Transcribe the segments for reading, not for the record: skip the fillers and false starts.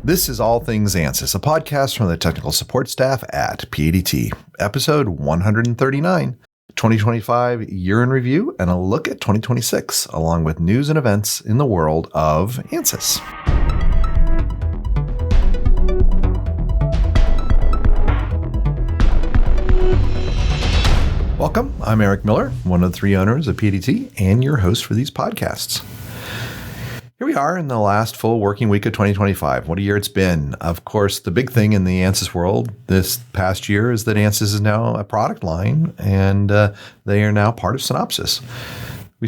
This is All Things Ansys, a podcast from the technical support staff at PADT, episode 139, 2025 year in review, and a look at 2026, along with news and events in the world of Ansys. Welcome, I'm Eric Miller, one of the three owners of PADT and your host for these podcasts. Here we are in the last full working week of 2025. What a year it's been. Of course, the big thing in the Ansys world this past year is that Ansys is now a product line, and they are now part of Synopsys. We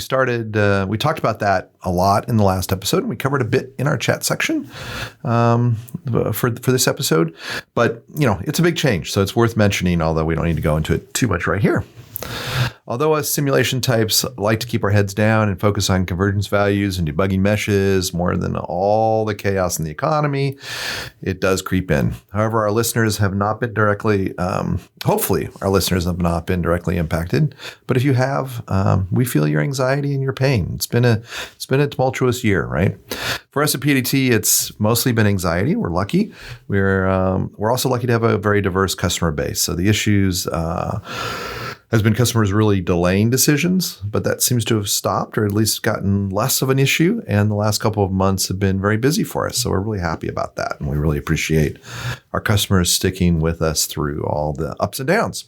talked about that a lot in the last episode, and we covered a bit in our chat section for this episode. But, it's a big change, so it's worth mentioning, although we don't need to go into it too much right here. Although us simulation types like to keep our heads down and focus on convergence values and debugging meshes more than all the chaos in the economy, it does creep in. However, our listeners have not been directly, hopefully our listeners have not been directly impacted. But if you have, we feel your anxiety and your pain. It's been a tumultuous year, right? For us at PADT, it's mostly been anxiety. We're lucky. We're also lucky to have a very diverse customer base. So the issues has been customers really delaying decisions, but that seems to have stopped or at least gotten less of an issue. And the last couple of months have been very busy for us. So we're really happy about that. And we really appreciate our customers sticking with us through all the ups and downs.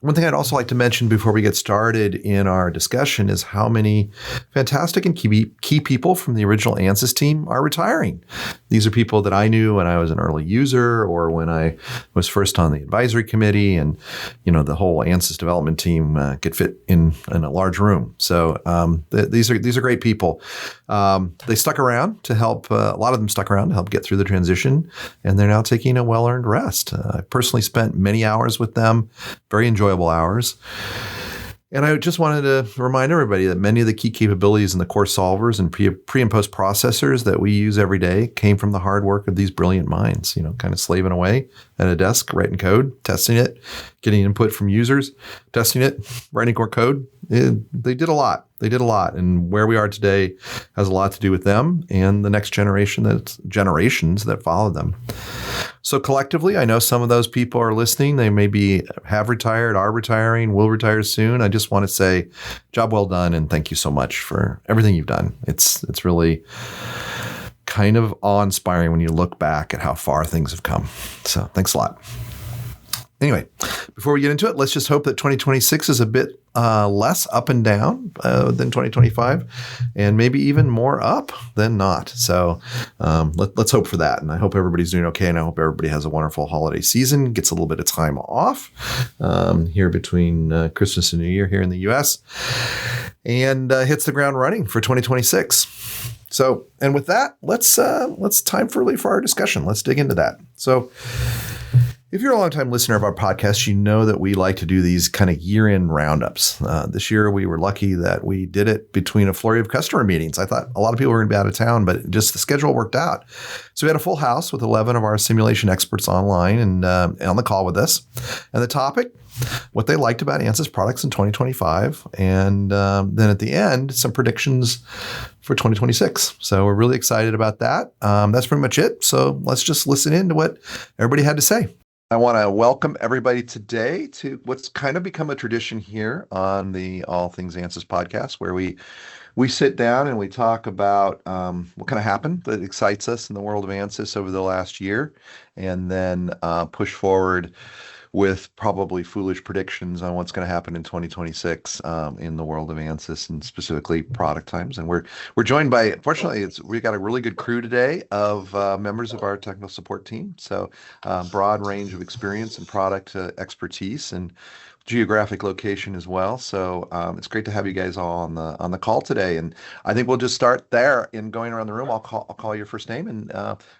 One thing I'd also like to mention before we get started in our discussion is how many fantastic and key people from the original Ansys team are retiring. These are people that I knew when I was an early user or when I was first on the advisory committee, and the whole Ansys development team could fit in a large room. So these are great people. They stuck around to help. A lot of them stuck around to help get through the transition, and they're now taking a well-earned rest. I personally spent many hours with them, very enjoyable hours. And I just wanted to remind everybody that many of the key capabilities in the core solvers and pre and post processors that we use every day came from the hard work of these brilliant minds, kind of slaving away at a desk, writing code, testing it, getting input from users, testing it, writing core code. They did a lot. And where we are today has a lot to do with them and the next generations that follow them. So collectively, I know some of those people are listening. They have retired, are retiring, will retire soon. I just want to say, job well done, and thank you so much for everything you've done. It's really kind of awe-inspiring when you look back at how far things have come. So thanks a lot. Anyway, before we get into it, let's just hope that 2026 is a bit less up and down than 2025, and maybe even more up than not. So let's hope for that. And I hope everybody's doing okay, and I hope everybody has a wonderful holiday season, gets a little bit of time off here between Christmas and New Year here in the U.S., and hits the ground running for 2026. So, and with that, let's time for our discussion. Let's dig into that. So, if you're a longtime listener of our podcast, you know that we like to do these kind of year-end roundups. This year, we were lucky that we did it between a flurry of customer meetings. I thought a lot of people were going to be out of town, but just the schedule worked out. So we had a full house with 11 of our simulation experts online and on the call with us. And the topic, what they liked about Ansys products in 2025. And then at the end, some predictions for 2026. So we're really excited about that. That's pretty much it. So let's just listen in to what everybody had to say. I want to welcome everybody today to what's kind of become a tradition here on the All Things Ansys podcast, where we sit down and we talk about what kind of happened that excites us in the world of Ansys over the last year, and then push forward with probably foolish predictions on what's going to happen in 2026 in the world of Ansys, and specifically product times. And we're joined by, fortunately, we've got a really good crew today of members of our technical support team. So broad range of experience and product expertise and geographic location as well. So it's great to have you guys all on the call today. And I think we'll just start there in going around the room. I'll call your first name and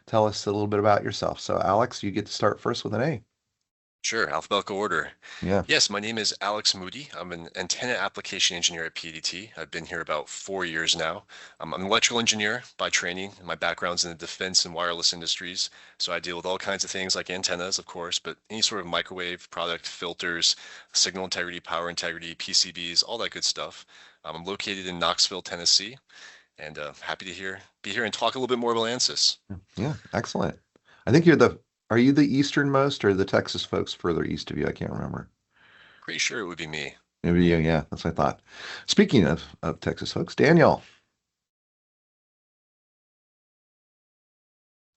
tell us a little bit about yourself. So Alex, you get to start first with an A. Sure, alphabetical order. Yeah. Yes, my name is Alex Moody. I'm an antenna application engineer at PADT. I've been here about 4 years now. I'm an electrical engineer by training, and my background's in the defense and wireless industries. So I deal with all kinds of things like antennas, of course, but any sort of microwave product, filters, signal integrity, power integrity, PCBs, all that good stuff. I'm located in Knoxville, Tennessee. and happy to be here and talk a little bit more about Ansys. Yeah, excellent. I think are you the easternmost or the Texas folks further east of you? I can't remember. Pretty sure it would be me. Maybe you, yeah, that's what I thought. Speaking of Texas folks, Daniel.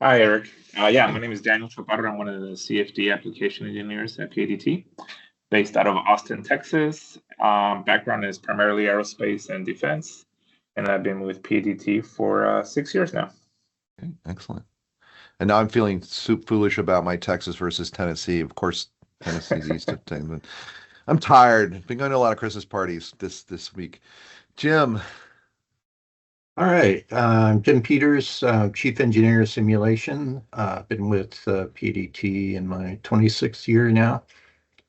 Hi, Eric. Yeah, my name is Daniel Chaparro. I'm one of the CFD application engineers at PADT, based out of Austin, Texas. Background is primarily aerospace and defense, and I've been with PADT for 6 years now. Okay, excellent. And now I'm feeling foolish about my Texas versus Tennessee. Of course, Tennessee's east of Texas. But I'm tired. Been going to a lot of Christmas parties this week. Jim. All right. I'm Jim Peters, Chief Engineer of Simulation. Been with PDT in my 26th year now.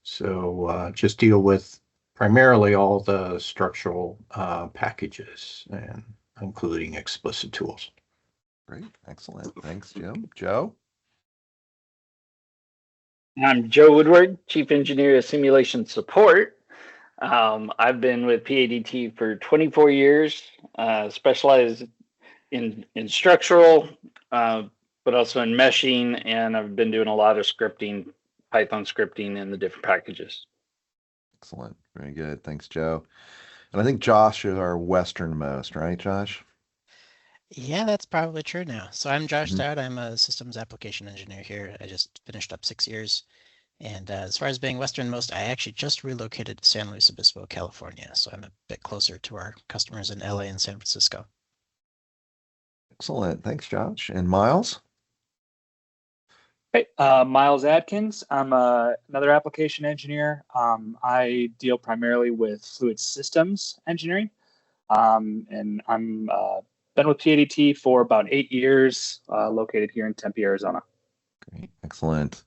So just deal with primarily all the structural packages, and including explicit tools. Great. Excellent. Thanks, Jim. Joe? I'm Joe Woodward, Chief Engineer of Simulation Support. I've been with PADT for 24 years, specialized in structural, but also in meshing, and I've been doing a lot of scripting, Python scripting in the different packages. Excellent. Very good. Thanks, Joe. And I think Josh is our westernmost, right, Josh? Yeah, that's probably true now. So I'm Josh Mhm. Stout. I'm a systems application engineer here. I just finished up 6 years. And as far as being westernmost, I actually just relocated to San Luis Obispo, California. So I'm a bit closer to our customers in LA and San Francisco. Excellent. Thanks, Josh. And Miles? Hey, Miles Adkins. I'm another application engineer. I deal primarily with fluid systems engineering, and I'm been with PADT for about 8 years, located here in Tempe, Arizona. Great. Excellent.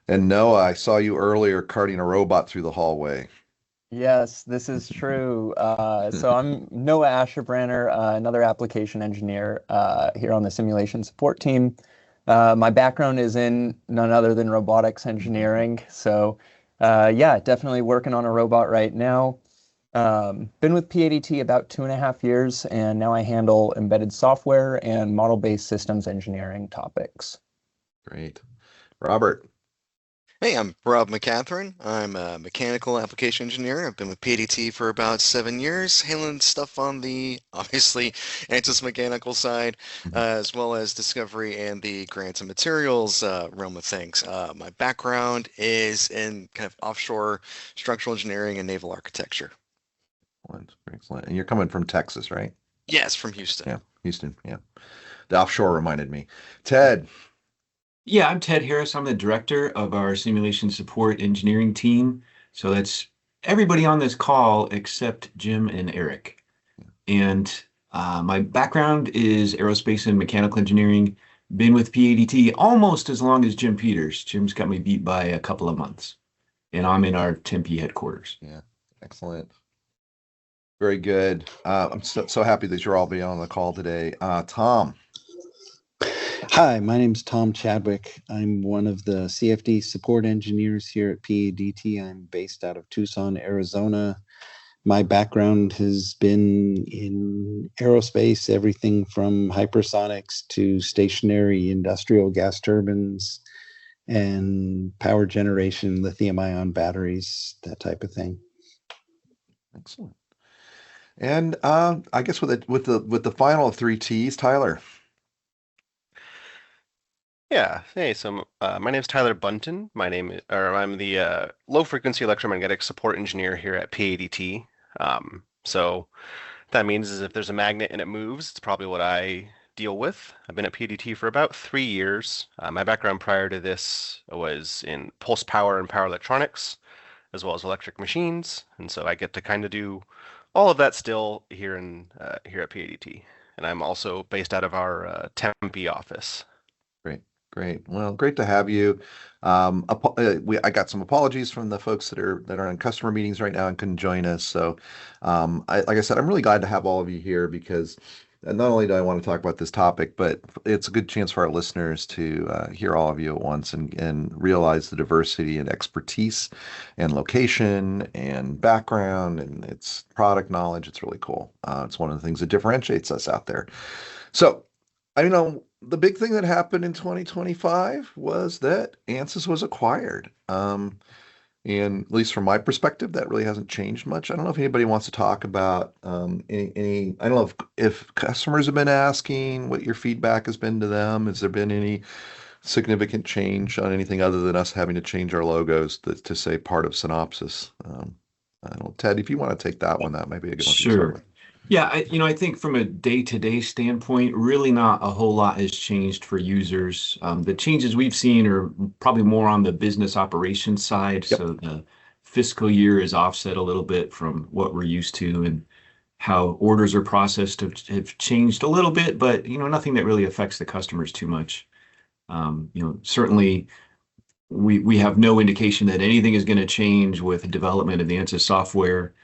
And Noah, I saw you earlier carting a robot through the hallway. Yes, this is true. So I'm Noah Asherbranner, another application engineer here on the simulation support team. My background is in none other than robotics engineering. So yeah, definitely working on a robot right now. Been with PADT about 2.5 years, and now I handle embedded software and model-based systems engineering topics. Great. Robert? Hey, I'm Rob McCatherine. I'm a mechanical application engineer. I've been with PADT for about 7 years, handling stuff on the, obviously, Ansys mechanical side, as well as discovery and the grants and materials realm of things. My background is in kind of offshore structural engineering and naval architecture. Excellent. Excellent. And you're coming from Texas, right? Yes, from Houston. Yeah, Houston. Yeah. The offshore reminded me. Ted? Yeah, I'm Ted Harris. I'm the director of our simulation support engineering team. So that's everybody on this call except Jim and Eric. And my background is aerospace and mechanical engineering. Been with PADT almost as long as Jim Peters. Jim's got me beat by a couple of months. And I'm in our Tempe headquarters. Yeah, excellent. Very good. I'm so happy that you're all being on the call today. Tom? Hi, my name is Tom Chadwick. I'm one of the CFD support engineers here at PADT. I'm based out of Tucson, Arizona. My background has been in aerospace, everything from hypersonics to stationary industrial gas turbines and power generation, lithium-ion batteries, that type of thing. Excellent. And I guess with the final of 3 T's, Tyler? Yeah. Hey, so my name is Tyler Bunton. I'm the low frequency electromagnetic support engineer here at PADT. So that means is if there's a magnet and it moves, it's probably what I deal with. I've been at PADT for about 3 years. My background prior to this was in pulse power and power electronics, as well as electric machines, and so I get to kind of do all of that still here at PADT. And I'm also based out of our Tempe office. Great. Well, great to have you. I got some apologies from the folks that are in customer meetings right now and couldn't join us. So, like I said, I'm really glad to have all of you here because not only do I want to talk about this topic, but it's a good chance for our listeners to hear all of you at once and realize the diversity and expertise and location and background and its product knowledge. It's really cool. It's one of the things that differentiates us out there. So, I know the big thing that happened in 2025 was that Ansys was acquired. And at least from my perspective, that really hasn't changed much. I don't know if anybody wants to talk about any. I don't know if customers have been asking what your feedback has been to them. Has there been any significant change on anything other than us having to change our logos to say part of Synopsys? I don't know, Ted, if you want to take that one, that might be a good one to start Sure. with. Yeah, I think from a day-to-day standpoint, really not a whole lot has changed for users. The changes we've seen are probably more on the business operations side. Yep. So the fiscal year is offset a little bit from what we're used to, and how orders are processed have changed a little bit, but nothing that really affects the customers too much. Certainly we have no indication that anything is going to change with the development of the Ansys software.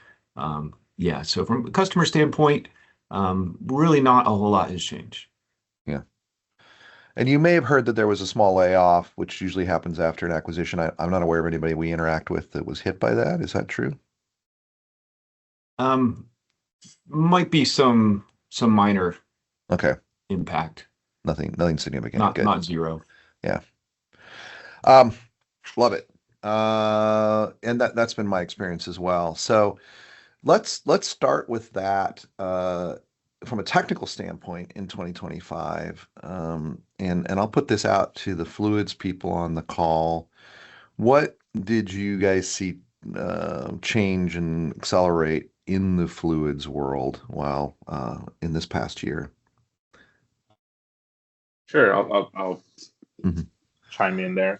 Yeah, so from a customer standpoint, really not a whole lot has changed. Yeah. And you may have heard that there was a small layoff, which usually happens after an acquisition. I'm not aware of anybody we interact with that was hit by that. Is that true? Might be some minor Okay. impact. Nothing significant. Not zero. Yeah. Love it. And that's been my experience as well. So let's start with that from a technical standpoint in 2025. And I'll put this out to the fluids people on the call. What did you guys see change and accelerate in the fluids world while in this past year? Sure, I'll chime in there.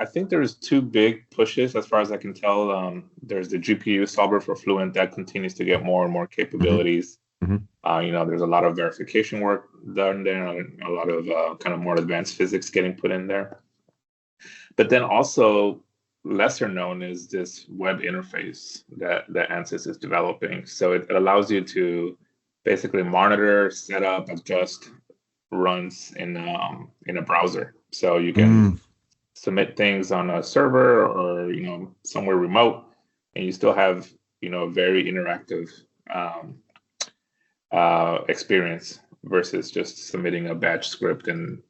I think there's two big pushes as far as I can tell. There's the GPU solver for Fluent that continues to get more and more capabilities. There's a lot of verification work done there, and a lot of kind of more advanced physics getting put in there. But then also lesser known is this web interface that Ansys is developing. So it allows you to basically monitor, set up, adjust runs in a browser. So you can submit things on a server or somewhere remote, and you still have a very interactive experience versus just submitting a batch script and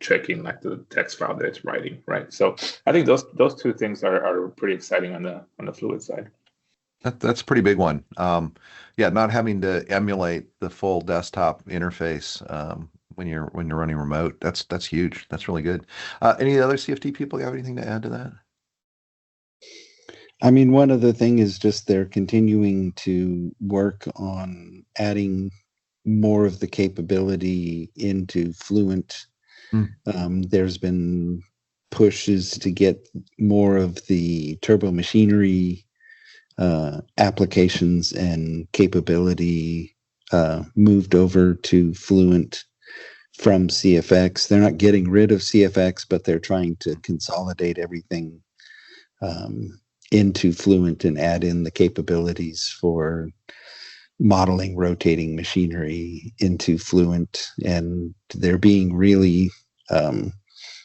checking like the text file that it's writing, right? So I think those two things are pretty exciting on the fluid side. That's a pretty big one. Yeah, not having to emulate the full desktop interface when you're running remote. That's huge. That's really good. Any other CFD people have anything to add to that? I mean, one other thing is just they're continuing to work on adding more of the capability into Fluent. There's been pushes to get more of the turbo machinery applications and capability moved over to Fluent from CFX. They're not getting rid of CFX, but they're trying to consolidate everything into Fluent and add in the capabilities for modeling rotating machinery into Fluent. And they're being really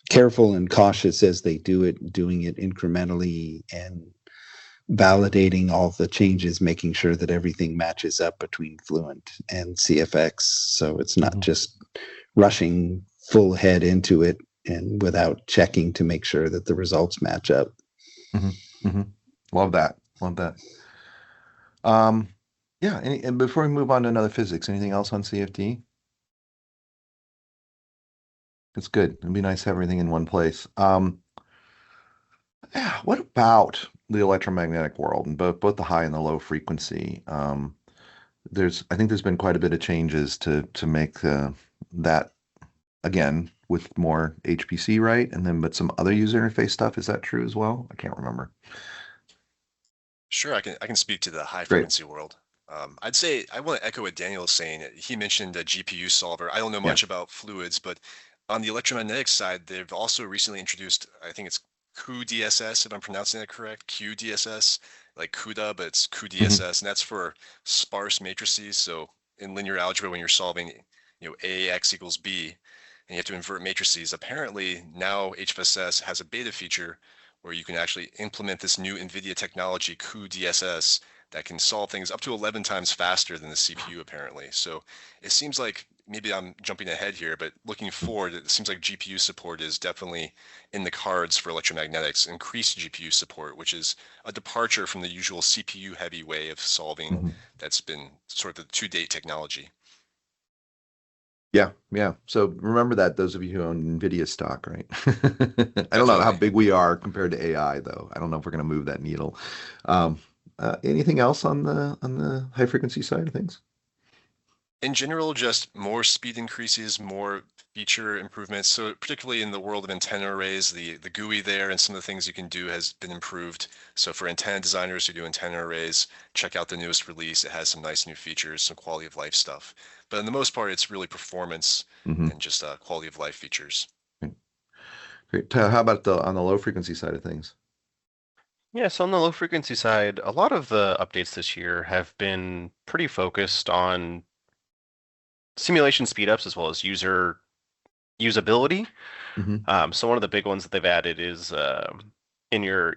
careful and cautious as they do it, doing it incrementally and validating all the changes, making sure that everything matches up between Fluent and CFX. So it's not just rushing full head into it and without checking to make sure that the results match up. Love that. Yeah. And before we move on to another physics, anything else on CFD? It's good. It'd be nice to have everything in one place. Yeah. What about the electromagnetic world and both the high and the low frequency? I think there's been quite a bit of changes to make that again with more HPC, right? But some other user interface stuff. Is that true as well? I can't remember. Sure, I can speak to the high frequency world. I'd say I want to echo what Daniel was saying. He mentioned a GPU solver. I don't know much about fluids, but on the electromagnetic side, they've also recently introduced, I think it's QDSS, if I'm pronouncing that correct, QDSS, like CUDA, but it's QDSS, and that's for sparse matrices. So in linear algebra when you're solving, AX equals B, and you have to invert matrices. Apparently now HFSS has a beta feature where you can actually implement this new NVIDIA technology, cuDSS, that can solve things up to 11 times faster than the CPU apparently. So it seems like, maybe I'm jumping ahead here, but looking forward, it seems like GPU support is definitely in the cards for electromagnetics, increased GPU support, which is a departure from the usual CPU heavy way of solving that's been sort of the to-date technology. Yeah, yeah. So remember that, those of you who own NVIDIA stock, right? I don't know how big we are compared to AI, though. I don't know if we're going to move that needle. Anything else on the high frequency side of things? In general, just more speed increases, more feature improvements. So particularly in the world of antenna arrays, the GUI there and some of the things you can do has been improved. So for antenna designers who do antenna arrays, check out the newest release. It has some nice new features, some quality of life stuff. But in the most part, it's really performance and just quality of life features. Great. How about on the low frequency side of things? Yeah, so on the low frequency side, a lot of the updates this year have been pretty focused on simulation speedups as well as user usability. So one of the big ones that they've added is in your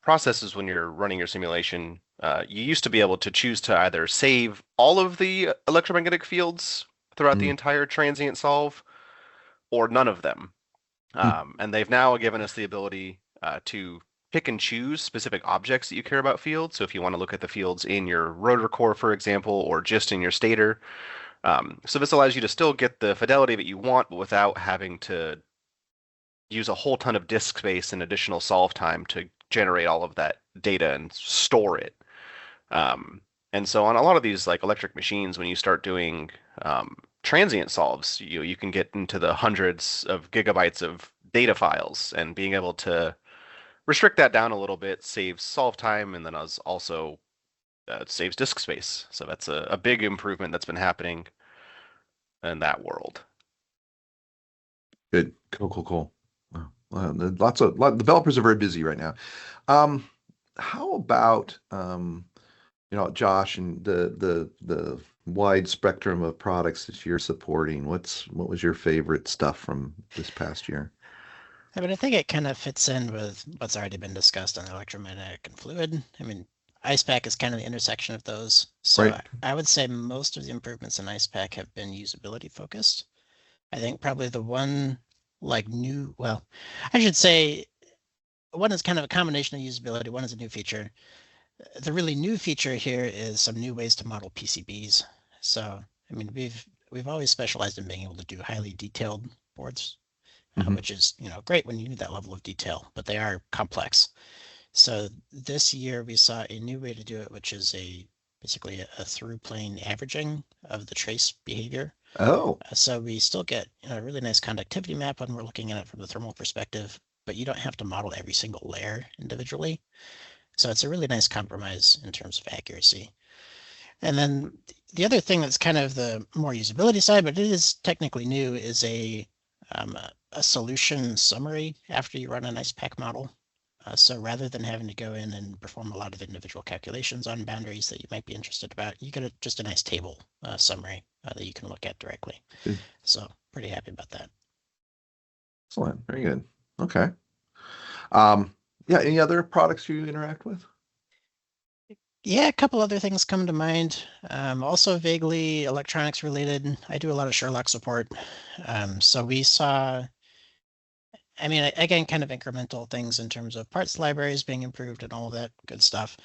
processes when you're running your simulation, you used to be able to choose to either save all of the electromagnetic fields throughout the entire transient solve or none of them. And they've now given us the ability to pick and choose specific objects that you care about fields. So if you want to look at the fields in your rotor core, for example, or just in your stator. So this allows you to still get the fidelity that you want, but without having to use a whole ton of disk space and additional solve time to generate all of that data and store it. And so on a lot of these like electric machines, when you start doing transient solves, you can get into the hundreds of gigabytes of data files, and being able to restrict that down a little bit saves solve time, and then also saves disk space. So that's a big improvement that's been happening in that world. Good. Cool. Wow. Developers are very busy right now. How about Josh, and the wide spectrum of products that you're supporting? What was your favorite stuff from this past year? I mean, I think it kind of fits in with what's already been discussed on electromagnetic and fluid. I mean, IcePack is kind of the intersection of those. So Right. I would say most of the improvements in IcePack have been usability focused. I think probably the one I should say one is kind of a combination of usability. One is a new feature. The really new feature here is some new ways to model PCBs. So, I mean, we've always specialized in being able to do highly detailed boards, which is, great when you need that level of detail, but they are complex. So this year we saw a new way to do it, which is basically a through plane averaging of the trace behavior. Oh. So we still get a really nice conductivity map when we're looking at it from the thermal perspective, but you don't have to model every single layer individually. So it's a really nice compromise in terms of accuracy. And then the other thing that's kind of the more usability side, but it is technically new, is a solution summary after you run an IcePack model. So rather than having to go in and perform a lot of individual calculations on boundaries that you might be interested about, you get just a nice table summary that you can look at directly. Good. So pretty happy about that. Excellent. Very good. Okay. Yeah. Any other products you interact with? Yeah, a couple other things come to mind. Also vaguely electronics related. I do a lot of Sherlock support. So we saw, I mean, again, kind of incremental things in terms of parts libraries being improved and all of that good stuff.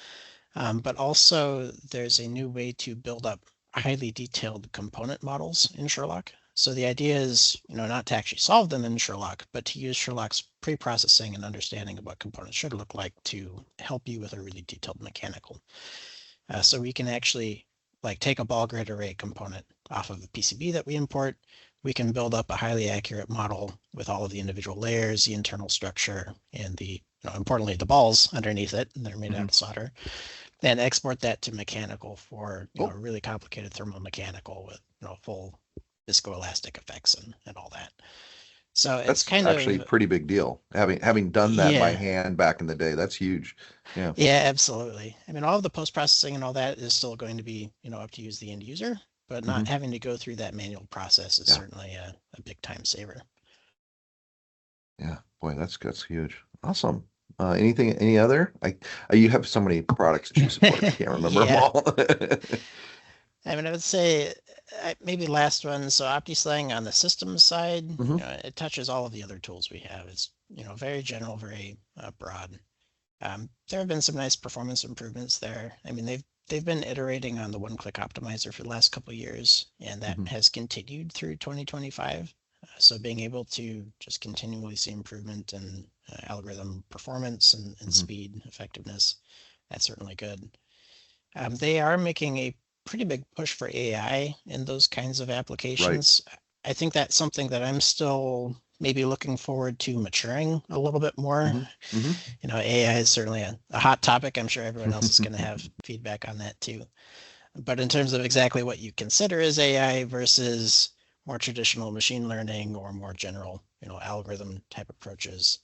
But also there's a new way to build up highly detailed component models in Sherlock. So the idea is, not to actually solve them in Sherlock, but to use Sherlock's pre-processing and understanding of what components should look like to help you with a really detailed mechanical. So we can actually take a ball grid array component off of the PCB that we import. We can build up a highly accurate model with all of the individual layers, the internal structure, and the, importantly, the balls underneath it. And they're made out of solder. And export that to mechanical for a really complicated thermomechanical with full viscoelastic effects and all that. So it's kind actually of a pretty big deal. Having done that by Yeah. hand back in the day, that's huge. Yeah. Yeah, absolutely. I mean, all of the post-processing and all that is still going to be, up to use the end user. but not having to go through that manual process is certainly a big time saver. Yeah, boy, that's huge. Awesome. Any other? You have so many products that you support. I can't remember them all. I mean, I would say maybe last one. So OptiSlang on the systems side, you know, it touches all of the other tools we have. It's, you know, very general, very broad. There have been some nice performance improvements there. I mean, they've been iterating on the one-click optimizer for the last couple of years, and that has continued through 2025. So being able to just continually see improvement in algorithm performance and speed, effectiveness, that's certainly good. They are making a pretty big push for AI in those kinds of applications. Right. I think that's something that I'm still maybe looking forward to maturing a little bit more. You know, AI is certainly a hot topic. I'm sure everyone else is going to have feedback on that too. But in terms of exactly what you consider as AI versus more traditional machine learning or more general, you know, algorithm type approaches,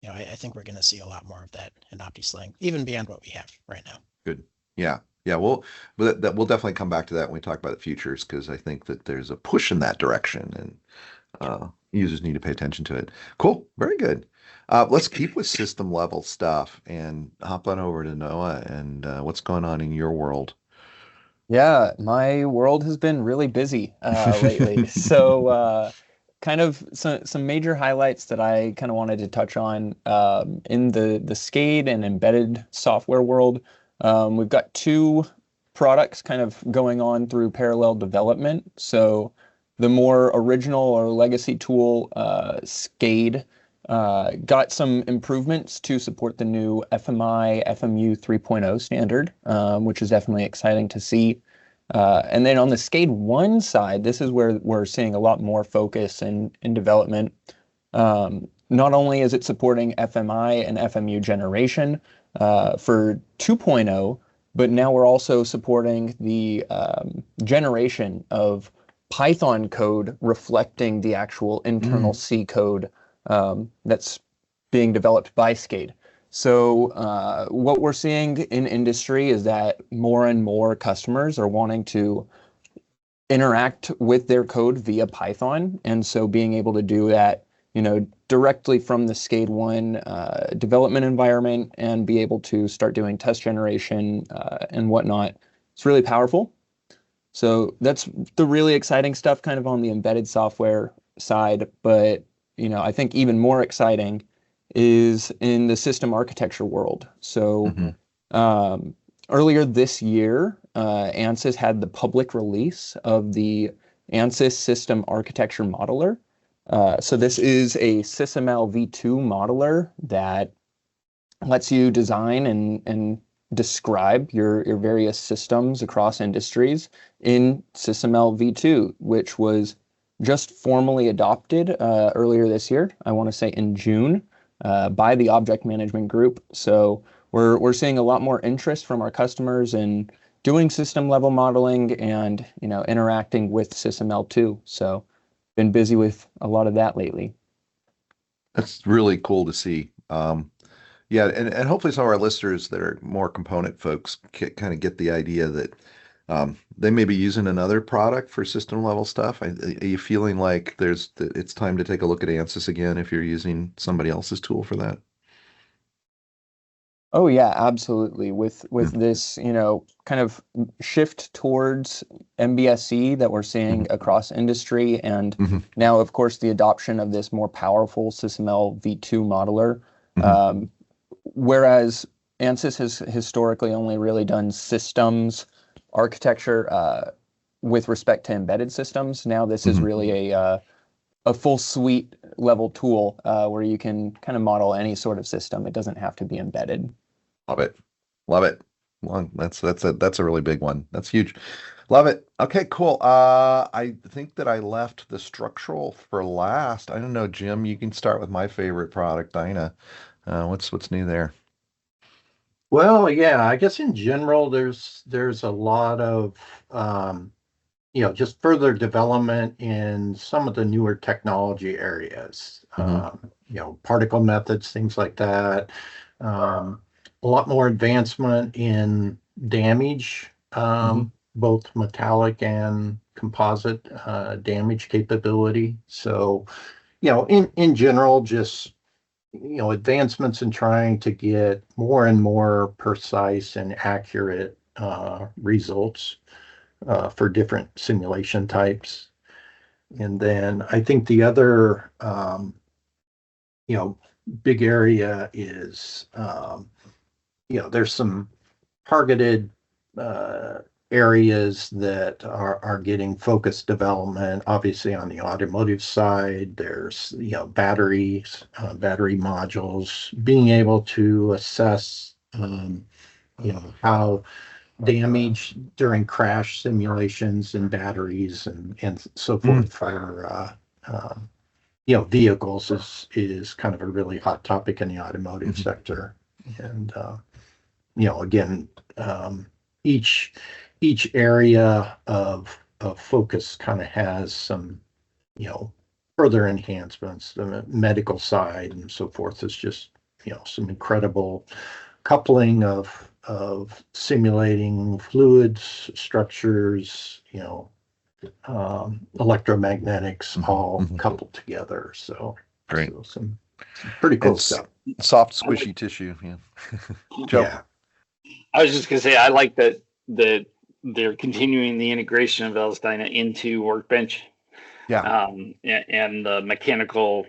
you know, I think we're going to see a lot more of that in OptiSlang, even beyond what we have right now. Good. Yeah. Yeah. We'll definitely come back to that when we talk about the futures, because I think that there's a push in that direction and users need to pay attention to it. Cool. Very good. Let's keep with system level stuff and hop on over to Noah and what's going on in your world. Yeah, my world has been really busy lately. So kind of some major highlights that I kind of wanted to touch on in the SCADE and embedded software world. We've got two products kind of going on through parallel development. So the more original or legacy tool, SCADE, got some improvements to support the new FMI FMU 3.0 standard, which is definitely exciting to see. And then on the SCADE 1 side, this is where we're seeing a lot more focus in development. Not only is it supporting FMI and FMU generation for 2.0, but now we're also supporting the generation of Python code reflecting the actual internal C code that's being developed by SCADE. So what we're seeing in industry is that more and more customers are wanting to interact with their code via Python. And so being able to do that, you know, directly from the SCADE 1 development environment and be able to start doing test generation and whatnot, it's really powerful. So that's the really exciting stuff kind of on the embedded software side. But, you know, I think even more exciting is in the system architecture world. So earlier this year, Ansys had the public release of the Ansys System Architecture Modeler. So this is a SysML v2 modeler that lets you design and describe your various systems across industries in SysML v2, which was just formally adopted earlier this year. I want to say in June by the object management group. So we're seeing a lot more interest from our customers in doing system level modeling and, you know, interacting with SysML2. So been busy with a lot of that lately. That's really cool to see. Yeah, and hopefully some of our listeners that are more component folks kind of get the idea that they may be using another product for system level stuff. Are you feeling like it's time to take a look at Ansys again if you're using somebody else's tool for that? Oh yeah, absolutely. With this, you know, kind of shift towards MBSE that we're seeing across industry, and now, of course, the adoption of this more powerful SysML v2 modeler. Whereas Ansys has historically only really done systems architecture with respect to embedded systems. Now this is really a full suite level tool where you can kind of model any sort of system. It doesn't have to be embedded. Love it. Love it. Well, that's a really big one. That's huge. Love it. Okay, cool. I think that I left the structural for last. I don't know, Jim, you can start with my favorite product, Dyna. What's new there? Well, yeah, I guess in general, there's a lot of you know, just further development in some of the newer technology areas. You know, particle methods, things like that. A lot more advancement in damage both metallic and composite damage capability. So, in general, just advancements in trying to get more and more precise and accurate results for different simulation types. And then I think the other, big area is, there's some targeted areas that are getting focused development. Obviously, on the automotive side, there's batteries, battery modules, being able to assess how damage during crash simulations and batteries and so forth for vehicles is kind of a really hot topic in the automotive sector. And again, each area of focus kind of has some further enhancements. The medical side and so forth is just some incredible coupling of simulating fluids, structures, electromagnetics, all coupled together. So, Great. So some pretty cool It's stuff. soft, squishy tissue. Yeah. Joe. Yeah. I was just going to say, I like that they're continuing the integration of Elsteina into Workbench. Yeah. And the mechanical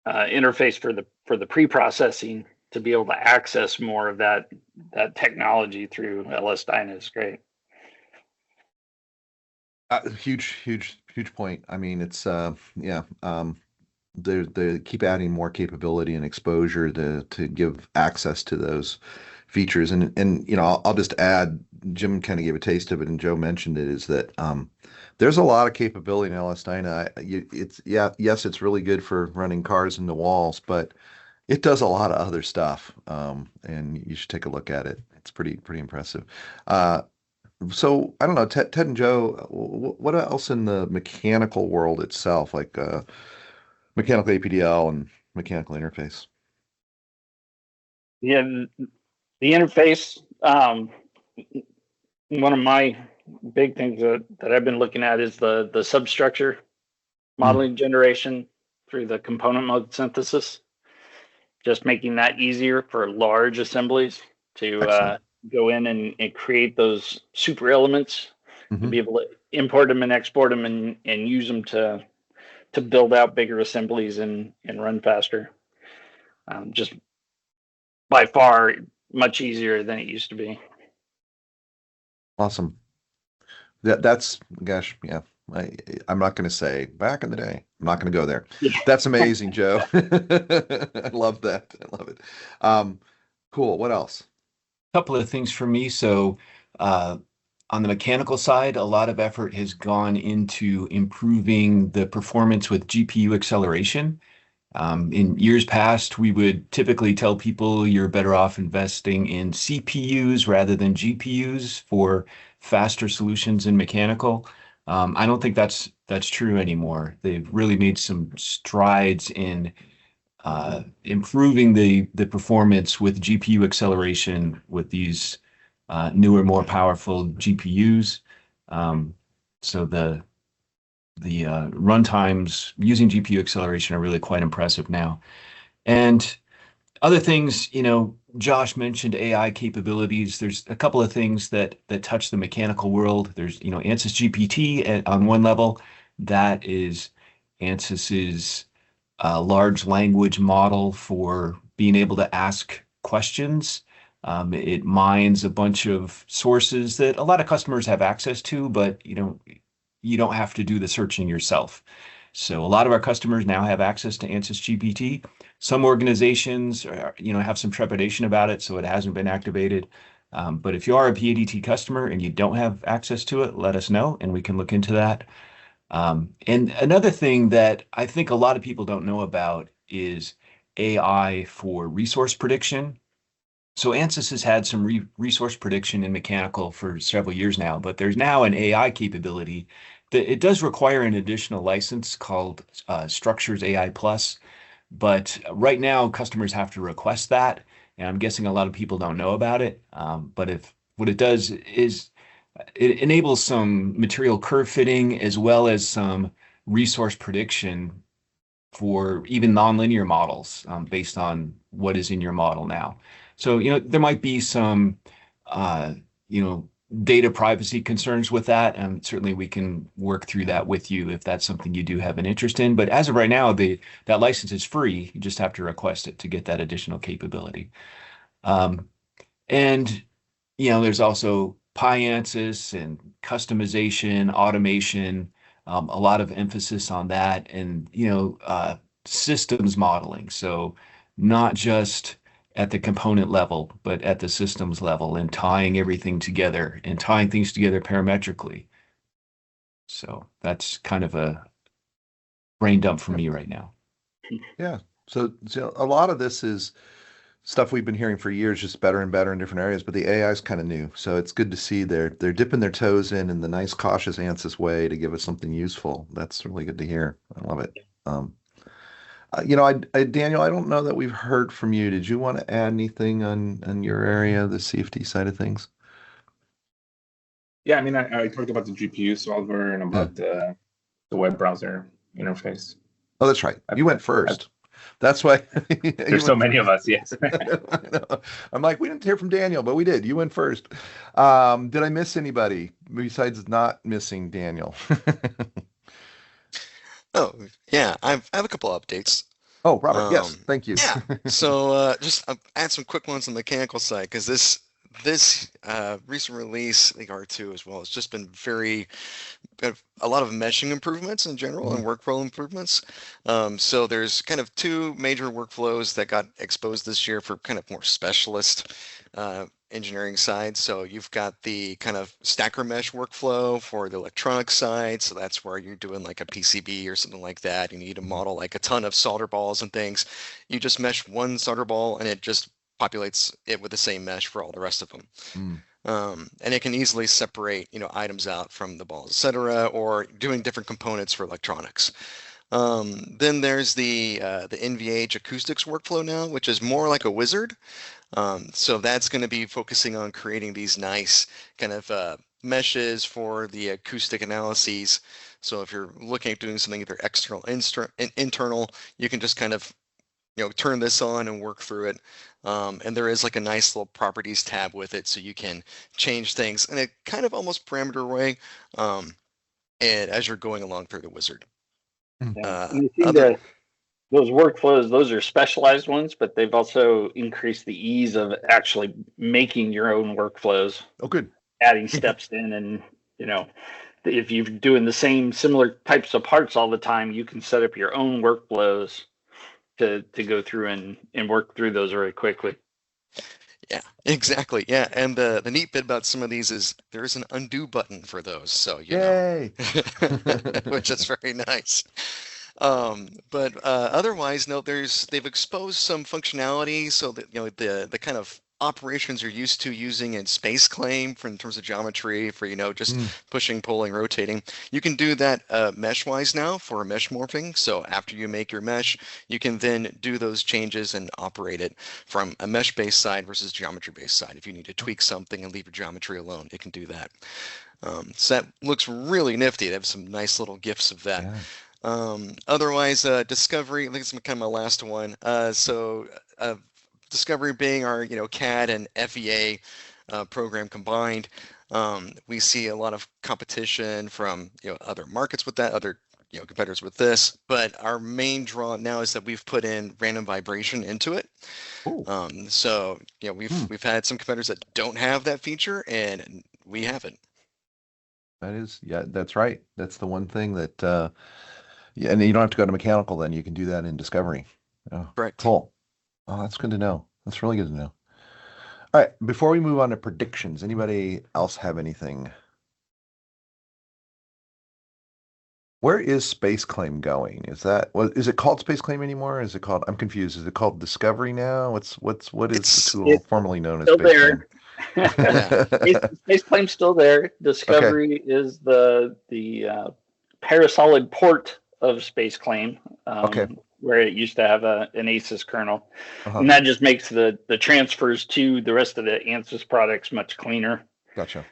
interface for the pre-processing to be able to access more of that technology through Elsteina is great. Huge point. I mean, it's they keep adding more capability and exposure to give access to those features. And I'll just add, Jim kind of gave a taste of it, and Joe mentioned it, is that there's a lot of capability in Elsteina. Yes, it's really good for running cars into walls, but it does a lot of other stuff, and you should take a look at it. It's pretty impressive. So I don't know, Ted and Joe, what else in the mechanical world itself, like mechanical APDL and mechanical interface? Yeah, the interface. One of my big things that I've been looking at is the substructure modeling generation through the component mode synthesis. Just making that easier for large assemblies to go in and create those super elements, to be able to import them and export them and use them to build out bigger assemblies and run faster. Just by far much easier than it used to be. Awesome. That's gosh, yeah. I'm not going to say back in the day. I'm not going to go there. Yeah. That's amazing, Joe. I love that. I love it. Cool. What else? Couple of things for me. So, on the mechanical side, a lot of effort has gone into improving the performance with GPU acceleration. In years past, we would typically tell people you're better off investing in CPUs rather than GPUs for faster solutions in mechanical. I don't think that's true anymore. They've really made some strides in improving the performance with GPU acceleration with these newer, more powerful GPUs. So the run times using GPU acceleration are really quite impressive now. And other things, Josh mentioned AI capabilities. There's a couple of things that touch the mechanical world. There's, Ansys GPT on one level. That is Ansys's large language model for being able to ask questions. It mines a bunch of sources that a lot of customers have access to, but you don't have to do the searching yourself. So a lot of our customers now have access to Ansys GPT. Some organizations have some trepidation about it, so it hasn't been activated. But if you are a PADT customer and you don't have access to it, let us know and we can look into that. And another thing that I think a lot of people don't know about is AI for resource prediction. So Ansys has had some resource prediction in mechanical for several years now, but there's now an AI capability that it does require an additional license called Structures AI Plus. But right now, customers have to request that, and I'm guessing a lot of people don't know about it. But what it does is it enables some material curve fitting as well as some resource prediction for even nonlinear models based on what is in your model now. So, there might be some, you know, data privacy concerns with that, and certainly we can work through that with you if that's something you do have an interest in. But as of right now, that license is free. You just have to request it to get that additional capability. And there's also Ansys and customization, automation, a lot of emphasis on that, and systems modeling. So not just at the component level, but at the systems level, and tying everything together and tying things together parametrically. So that's kind of a brain dump for me right now. Yeah. So a lot of this is stuff we've been hearing for years, just better and better in different areas, but the AI is kind of new. So it's good to see they're dipping their toes in the nice, cautious Ansys way to give us something useful. That's really good to hear. I love it. Daniel, I don't know that we've heard from you. Did you want to add anything on your area, the CFD side of things? Yeah, I mean, I talked about the GPU solver and about the web browser interface. Oh, that's right. You went first. That's why. There's so many of us, yes. I'm like, we didn't hear from Daniel, but we did. You went first. Did I miss anybody besides not missing Daniel? Oh, yeah, I have a couple of updates. Oh, Robert, yes, thank you. Yeah, so just add some quick ones on the mechanical side, because this recent release, the R2 as well, has just been a lot of meshing improvements in general and workflow improvements. So there's kind of two major workflows that got exposed this year for kind of more specialist engineering side. So you've got the kind of stacker mesh workflow for the electronic side. So that's where you're doing like a PCB or something like that. You need to model like a ton of solder balls and things. You just mesh one solder ball and it just populates it with the same mesh for all the rest of them. And it can easily separate, items out from the balls, etc., or doing different components for electronics. Then there's the NVH acoustics workflow now, which is more like a wizard. So that's going to be focusing on creating these nice kind of meshes for the acoustic analyses. So if you're looking at doing something either external, internal, you can just kind of turn this on and work through it. And there is like a nice little properties tab with it, so you can change things in a kind of almost parameter way, and as you're going along through the wizard. You see those workflows, those are specialized ones, but they've also increased the ease of actually making your own workflows. Oh, good. Adding steps in, and if you're doing the same similar types of parts all the time, you can set up your own workflows to go through and work through those very quickly. Yeah, exactly. Yeah, and the neat bit about some of these is there is an undo button for those, so Yay! Which is very nice. But otherwise, no, they've exposed some functionality so that the kind of operations you're used to using in space claim in terms of geometry for just pushing, pulling, rotating. You can do that mesh-wise now for mesh morphing. So after you make your mesh, you can then do those changes and operate it from a mesh-based side versus geometry-based side. If you need to tweak something and leave your geometry alone, it can do that. So that looks really nifty. They have some nice little GIFs of that. Yeah. Otherwise, discovery, I think it's kind of my last one. Discovery being our CAD and FEA program combined, we see a lot of competition from other markets with that, other competitors with this. But our main draw now is that we've put in random vibration into it. So we've had some competitors that don't have that feature, and we haven't. That is, yeah, that's right. That's the one thing that, and you don't have to go to mechanical. Then you can do that in Discovery. Oh, correct. Cool. Oh, that's good to know. That's really good to know. All right, before we move on to predictions, anybody else have anything? Where is Space Claim going? Is it called Space Claim anymore? Is it called? I'm confused. Is it called Discovery now? What is the tool formerly known as Space Claim? Space Claim's still there. Discovery is the parasolid port of Space Claim. Where it used to have an Ansys kernel. And that just makes the transfers to the rest of the Ansys products much cleaner. Gotcha.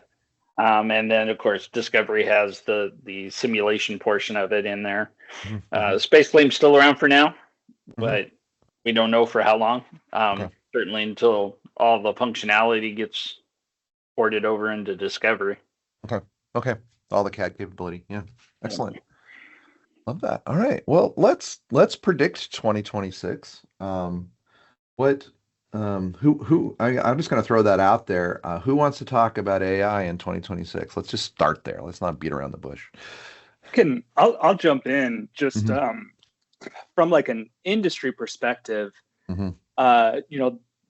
And then, of course, Discovery has the simulation portion of it in there. Mm-hmm. Space Flame's still around for now, but we don't know for how long. Okay. Certainly until all the functionality gets ported over into Discovery. Okay. All the CAD capability. Yeah. Excellent. Love that. All right. Well, let's predict 2026. I'm just going to throw that out there. Who wants to talk about AI in 2026? Let's just start there. Let's not beat around the bush. I'll jump in just from like an industry perspective.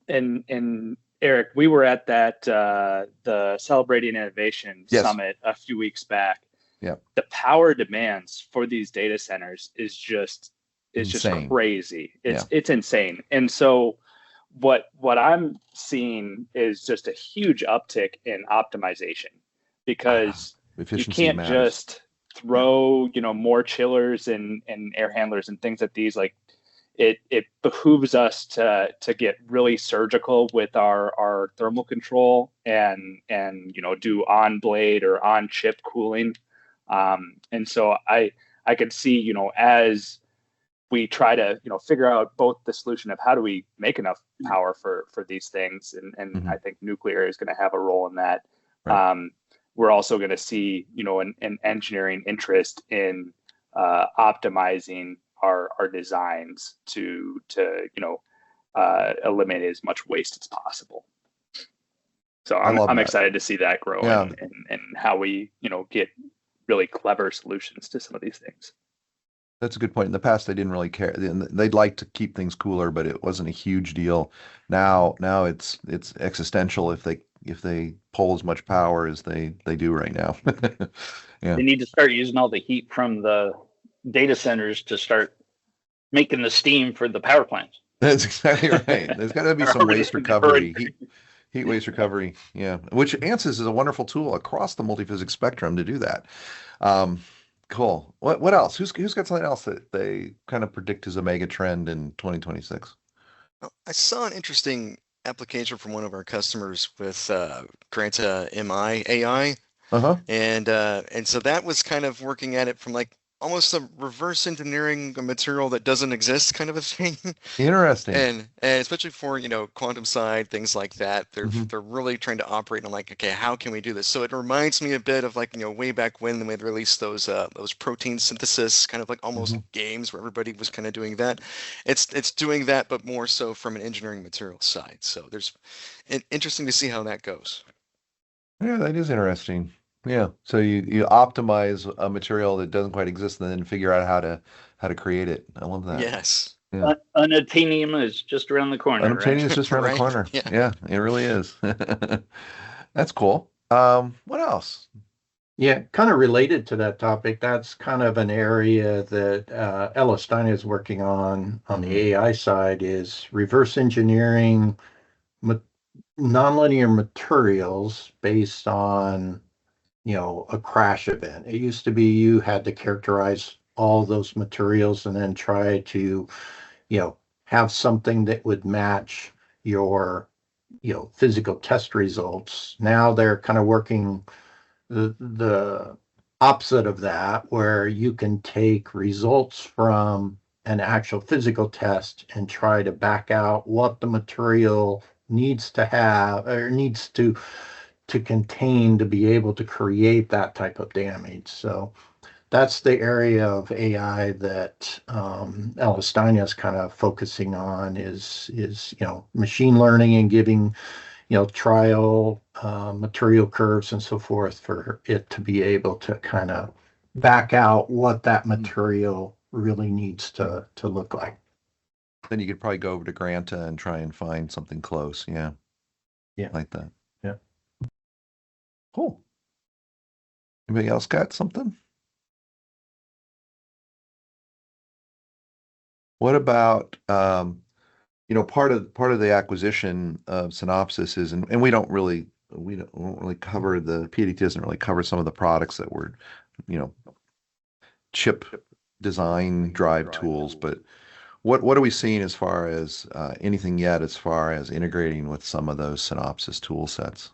And Eric, we were at that the Celebrating Innovation Summit a few weeks back. Yeah. The power demands for these data centers is just crazy. It's insane. And so what I'm seeing is just a huge uptick in optimization, because efficiency you can't matters. just throw more chillers and air handlers and things like these. Like it behooves us to get really surgical with our thermal control and do on blade or on chip cooling. And so I could see, as we try to, figure out both the solution of how do we make enough power for these things. And I think nuclear is going to have a role in that. Right. We're also going to see, an engineering interest in optimizing our designs to eliminate as much waste as possible. So I'm excited to see that grow and how we, get really clever solutions to some of these things. That's a good point. In the past, they didn't really care. They'd like to keep things cooler, but it wasn't a huge deal. Now it's existential if they pull as much power as they do right now. Yeah. They need to start using all the heat from the data centers to start making the steam for the power plants. That's exactly right. There's got to be some waste recovery, heat waste recovery. Yeah, which Ansys is a wonderful tool across the multiphysics spectrum to do that. Cool. What else? Who's got something else that they kind of predict as a mega trend in 2026? I saw an interesting application from one of our customers with Granta MI AI. And so that was kind of working at it from like almost a reverse engineering a material that doesn't exist kind of a thing. Interesting. And especially for, quantum side, things like that. They're really trying to operate on like, okay, how can we do this? So it reminds me a bit of like, way back when they released those protein synthesis kind of like almost games where everybody was kind of doing that. It's doing that, but more so from an engineering material side. So there's interesting to see how that goes. Yeah, that is interesting. Yeah. So you optimize a material that doesn't quite exist and then figure out how to create it. I love that. Yes. Yeah. Unobtainium is just around the corner. Unobtainium is just around the corner. Yeah, it really is. That's cool. What else? Yeah, kind of related to that topic. That's kind of an area that Ella Stein is working on the AI side, is reverse engineering nonlinear materials based on a crash event. It used to be you had to characterize all those materials and then try to, have something that would match your, physical test results. Now they're kind of working the opposite of that, where you can take results from an actual physical test and try to back out what the material needs to have or needs to contain to be able to create that type of damage. So that's the area of AI that Ella Stein is kind of focusing on is machine learning and giving trial material curves and so forth for it to be able to kind of back out what that material really needs to look like. Then you could probably go over to Granta and try and find something close. Yeah. Like that. Yeah. Cool. Anybody else got something? What about part of the acquisition of Synopsys is, and we don't really cover the PADT doesn't really cover some of the products that were, chip design drive tools, but what are we seeing as far as anything yet as far as integrating with some of those Synopsys tool sets?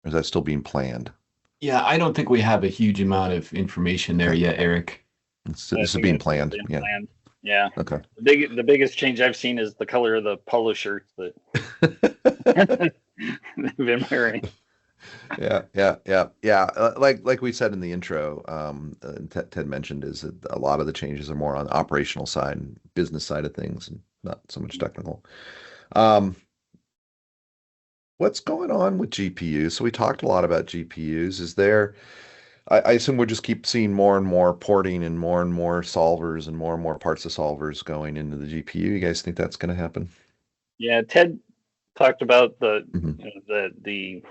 Or is that still being planned? Yeah, I don't think we have a huge amount of information there yet, Eric. This is being planned. Yeah. Yeah. Okay. The biggest change I've seen is the color of the polo shirts that they've been wearing. Yeah. Like we said in the intro, Ted mentioned is that a lot of the changes are more on the operational side and business side of things, and not so much technical. What's going on with GPUs? So we talked a lot about GPUs. Is there? I assume we'll just keep seeing more and more porting and more solvers and more parts of solvers going into the GPU. You guys think that's going to happen? Yeah, Ted talked about the Mhm. the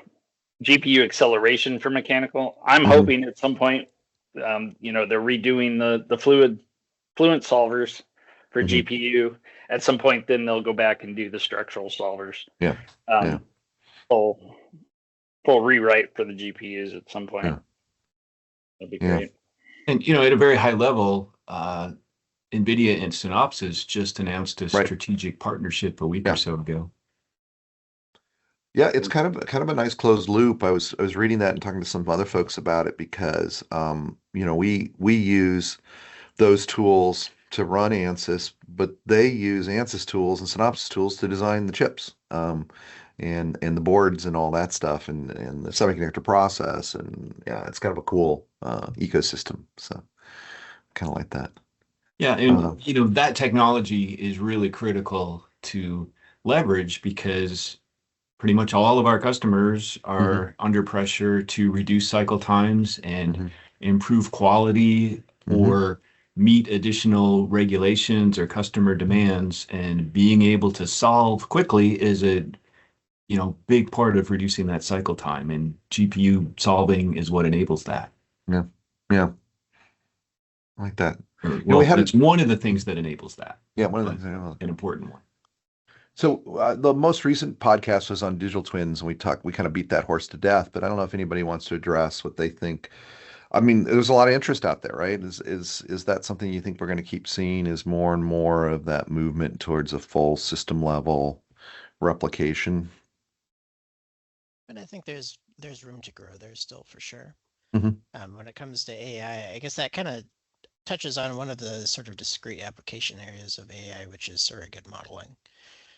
GPU acceleration for mechanical. I'm Mhm. hoping at some point, they're redoing the fluent solvers for Mhm. GPU. At some point, then they'll go back and do the structural solvers. Yeah. Full rewrite for the GPUs at some point. Yeah. That'd be Yeah. great. And at a very high level, NVIDIA and Synopsys just announced a Right. strategic partnership a week Yeah. or so ago. Yeah, it's kind of a nice closed loop. I was reading that and talking to some other folks about it because we use those tools to run Ansys, but they use Ansys tools and Synopsys tools to design the chips, and the boards and all that stuff, and the semiconductor process, and yeah, it's kind of a cool ecosystem. So kind of like that. Yeah, and that technology is really critical to leverage because pretty much all of our customers are under pressure to reduce cycle times and improve quality or meet additional regulations or customer demands. And being able to solve quickly is a big part of reducing that cycle time. And GPU solving is what enables that. Yeah. I like that. Well, it's one of the things that enables that. Yeah, one of the things. An important one. So the most recent podcast was on digital twins, and we kind of beat that horse to death. But I don't know if anybody wants to address what they think. I mean, there's a lot of interest out there, right? Is that something you think we're going to keep seeing? Is more and more of that movement towards a full system level replication? And I think there's room to grow there still for sure. Mm-hmm. When it comes to AI, I guess that kind of touches on one of the sort of discrete application areas of AI, which is surrogate modeling.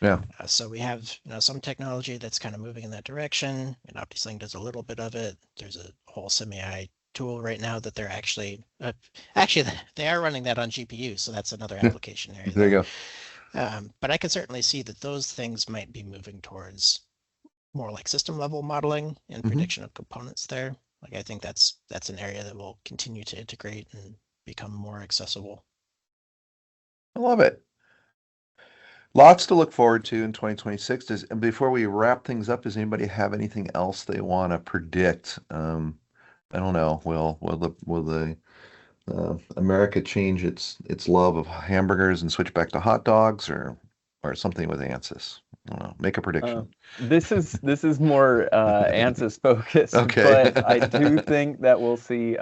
Yeah. So we have some technology that's kind of moving in that direction, and OptiSling does a little bit of it. There's a whole semi-AI tool right now that they're actually they are running that on GPU, so that's another application area. There you go. But I can certainly see that those things might be moving towards more like system level modeling and prediction of components there. Like I think that's an area that will continue to integrate and become more accessible. I love it. Lots to look forward to in 2026. And before we wrap things up, does anybody have anything else they want to predict? I don't know. Will the America change its love of hamburgers and switch back to hot dogs, or something with Ansys? I don't know. Make a prediction. This is more Ansys focused, okay. But I do think that we'll see